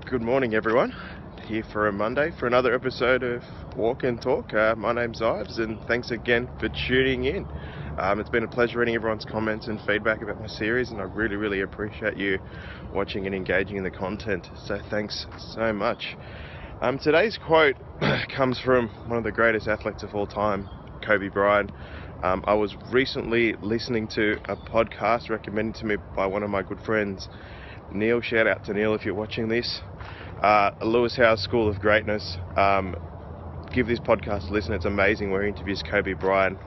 Good morning, everyone. Here for a Monday for another episode of Walk and Talk. My name's Ives, and thanks again for tuning in. It's been a pleasure reading everyone's comments and feedback about my series, and I really appreciate you watching and engaging in the content. So thanks so much. Today's quote comes from one of the greatest athletes of all time, Kobe Bryant. I was recently listening to a podcast recommended to me by one of my good friends, Neil. Shout out to Neil if you're watching this. Lewis Howe's School of Greatness. Give this podcast a listen. It's amazing, where he interviews Kobe Bryant.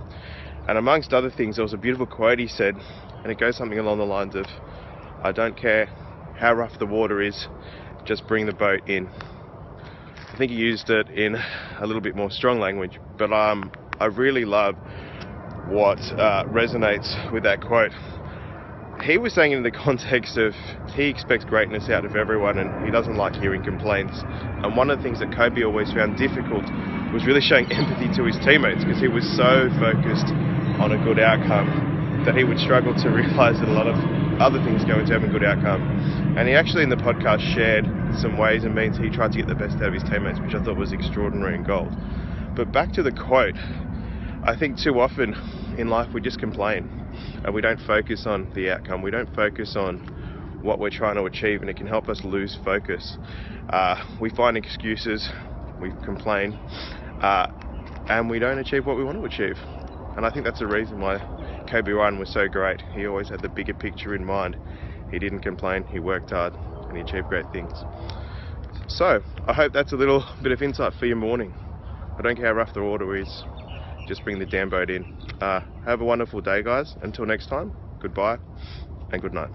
And amongst other things, there was a beautiful quote he said, and it goes something along the lines of, "I don't care how rough the water is, just bring the boat in." I think he used it in a little bit more strong language, but I really love what resonates with that quote. He was saying it in the context of he expects greatness out of everyone, and he doesn't like hearing complaints. And one of the things that Kobe always found difficult was really showing empathy to his teammates, because he was so focused on a good outcome that he would struggle to realise that a lot of other things go into having a good outcome. And he actually in the podcast shared some ways and means he tried to get the best out of his teammates, which I thought was extraordinary and gold. But back to the quote, I think too often in life we just complain and we don't focus on the outcome. We don't focus on what we're trying to achieve, and it can help us lose focus. We find excuses, we complain, and we don't achieve what we want to achieve. And I think that's the reason why Kobe Bryant was so great. He always had the bigger picture in mind. He didn't complain, he worked hard, and he achieved great things. So I hope that's a little bit of insight for your morning. I don't care how rough the water is, just bring the damn boat in. Have a wonderful day, guys. Until next time, goodbye and good night.